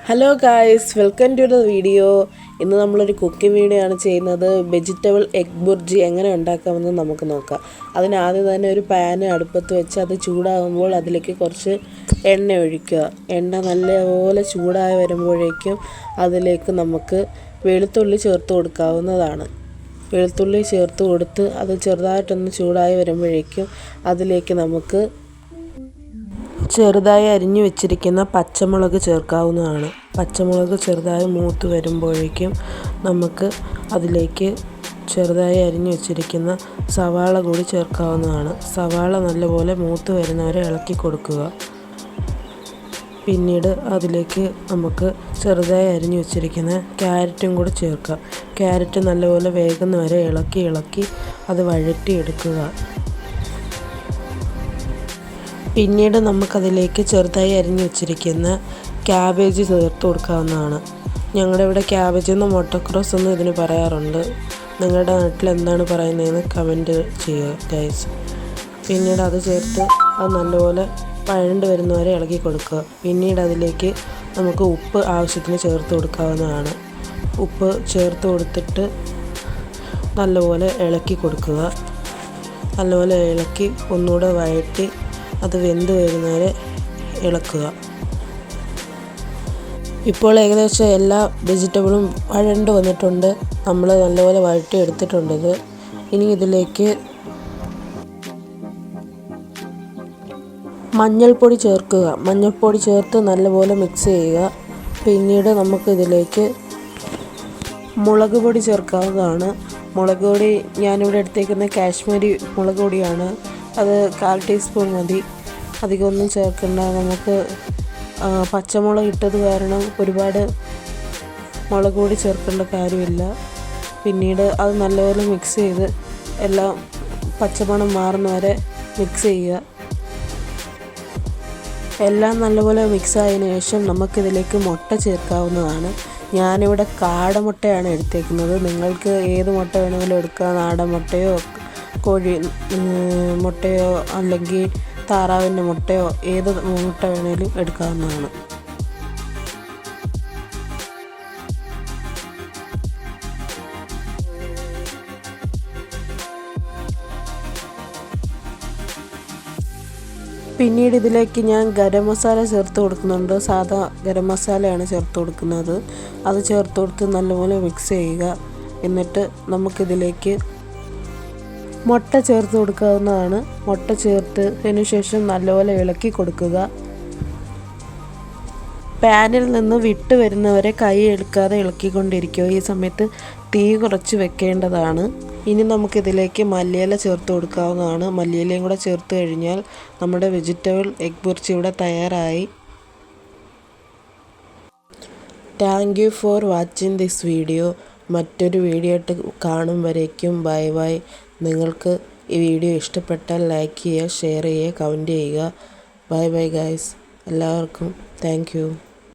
Hello guys, welcome to the video. ഇന്ന് നമ്മളൊരു cooking video ആണ് ചെയ്യുന്നത്. വെജിറ്റബിൾ എഗ് ബുർജി എങ്ങനെ ഉണ്ടാക്കാമെന്ന് നമുക്ക് നോക്കാം. അതിനാദ്യം തന്നെ ഒരു പാന് അടുപ്പത്ത് വെച്ച് അത് ചൂടാകുമ്പോൾ അതിലേക്ക് കുറച്ച് എണ്ണ ഒഴിക്കുക. എണ്ണ നല്ലപോലെ ചൂടായി വരുമ്പോഴേക്കും അതിലേക്ക് നമുക്ക് വെളുത്തുള്ളി ചേർത്ത് കൊടുക്കാവുന്നതാണ്. വെളുത്തുള്ളി ചേർത്ത് കൊടുത്ത് അത് ചെറുതായിട്ടൊന്ന് ചൂടായി വരുമ്പോഴേക്കും അതിലേക്ക് നമുക്ക് ചെറുതായി അരിഞ്ഞു വെച്ചിരിക്കുന്ന പച്ചമുളക് ചേർക്കാവുന്നതാണ്. പച്ചമുളക് ചെറുതായി മൂത്ത് വരുമ്പോഴേക്കും നമുക്ക് അതിലേക്ക് ചെറുതായി അരിഞ്ഞു വെച്ചിരിക്കുന്ന സവാള കൂടി ചേർക്കാവുന്നതാണ്. സവാള നല്ലപോലെ മൂത്ത് വരുന്നവരെ ഇളക്കി കൊടുക്കുക. പിന്നീട് അതിലേക്ക് നമുക്ക് ചെറുതായി അരിഞ്ഞു വെച്ചിരിക്കുന്ന ക്യാരറ്റും കൂടി ചേർക്കാം. ക്യാരറ്റ് നല്ലപോലെ വേകുന്നവരെ ഇളക്കി അത് വഴറ്റിയെടുക്കുക. പിന്നീട് നമുക്കതിലേക്ക് ചെറുതായി അരിഞ്ഞു വെച്ചിരിക്കുന്ന ക്യാബേജ് ചേർത്ത് കൊടുക്കാവുന്നതാണ്. ഞങ്ങളുടെ ഇവിടെ ക്യാബേജ് എന്നും മുട്ടക്രോസ് എന്നും ഇതിന് പറയാറുണ്ട്. നിങ്ങളുടെ നാട്ടിൽ എന്താണ് പറയുന്നതെന്ന് കമൻറ്റ് ചെയ്യുക ഗൈസ്. പിന്നീട് അത് ചേർത്ത് അത് നല്ലപോലെ വഴണ്ട് വരുന്നവരെ ഇളക്കി കൊടുക്കുക. പിന്നീട് അതിലേക്ക് നമുക്ക് ഉപ്പ് ആവശ്യത്തിന് ചേർത്ത് കൊടുക്കാവുന്നതാണ്. ഉപ്പ് ചേർത്ത് കൊടുത്തിട്ട് നല്ലപോലെ ഇളക്കി കൊടുക്കുക. നല്ലപോലെ ഇളക്കി ഒന്നുകൂടെ വഴറ്റി അത് വെന്ത് വരുന്നവരെ ഇളക്കുക. ഇപ്പോൾ ഏകദേശം എല്ലാ വെജിറ്റബിളും വഴണ്ട് വന്നിട്ടുണ്ട്. നമ്മൾ നല്ലപോലെ വഴറ്റി എടുത്തിട്ടുണ്ടത്. ഇനി ഇതിലേക്ക് മഞ്ഞൾപ്പൊടി ചേർക്കുക. മഞ്ഞൾപ്പൊടി ചേർത്ത് നല്ലപോലെ മിക്സ് ചെയ്യുക. പിന്നീട് നമുക്കിതിലേക്ക് മുളക് പൊടി ചേർക്കാവുന്നതാണ്. മുളക് പൊടി ഞാനിവിടെ എടുത്തേക്കുന്ന കാശ്മീരി മുളക് പൊടിയാണ്. അത് 1/4 ടീസ്പൂൺ മതി. അധികമൊന്നും ചേർക്കണ്ട. നമുക്ക് പച്ചമുളക് ഇട്ടത് കാരണം ഒരുപാട് മുളക് പൊടി ചേർക്കേണ്ട കാര്യമില്ല. പിന്നീട് അത് നല്ലപോലെ മിക്സ് ചെയ്ത് എല്ലാം പച്ചമണം മാറുന്നവരെ മിക്സ് ചെയ്യുക. എല്ലാം നല്ലപോലെ മിക്സ് ആയതിനു ശേഷം നമുക്കിതിലേക്ക് മുട്ട ചേർക്കാവുന്നതാണ്. ഞാനിവിടെ കാടമുട്ടയാണ് എടുത്തേക്കുന്നത്. നിങ്ങൾക്ക് ഏത് മുട്ട വേണമെങ്കിലും എടുക്കാം. നാടൻ മുട്ടയോ കോഴി മുട്ടയോ അല്ലെങ്കിൽ താറാവിൻ്റെ മുട്ടയോ ഏത് മുട്ട വേണമെങ്കിലും എടുക്കാവുന്നതാണ്. പിന്നീട് ഇതിലേക്ക് ഞാൻ ഗരം മസാല ചേർത്ത് കൊടുക്കുന്നുണ്ട്. സാധാ ഗരം മസാലയാണ് ചേർത്ത് കൊടുക്കുന്നത്. അത് ചേർത്ത് കൊടുത്ത് നല്ലപോലെ മിക്സ് ചെയ്യുക. എന്നിട്ട് നമുക്കിതിലേക്ക് മുട്ട ചേർത്ത് കൊടുക്കാവുന്നതാണ്. മുട്ട ചേർത്തതിന് ശേഷം നല്ലപോലെ ഇളക്കി കൊടുക്കുക. പാനിൽ നിന്ന് വിട്ട് വരുന്നവരെ കൈ എടുക്കാതെ ഇളക്കിക്കൊണ്ടിരിക്കുക. ഈ സമയത്ത് തീ കുറച്ച് വെക്കേണ്ടതാണ്. ഇനി നമുക്കിതിലേക്ക് മല്ലിയില ചേർത്ത് കൊടുക്കാവുന്നതാണ്. മല്ലിയിലയും കൂടെ ചേർത്ത് കഴിഞ്ഞാൽ നമ്മുടെ വെജിറ്റബിൾ എഗ് ബുർജി ഇവിടെ തയ്യാറായി. Thank you for watching this video. മറ്റൊരു വീഡിയോ ആയിട്ട് കാണും വരേക്കും ബൈ ബൈ. നിങ്ങൾക്ക് ഈ വീഡിയോ ഇഷ്ടപ്പെട്ടാൽ ലൈക്ക് ചെയ്യുക, ഷെയർ ചെയ്യുക, കമൻറ്റ് ചെയ്യുക. Bye bye guys. എല്ലാവർക്കും താങ്ക് യു.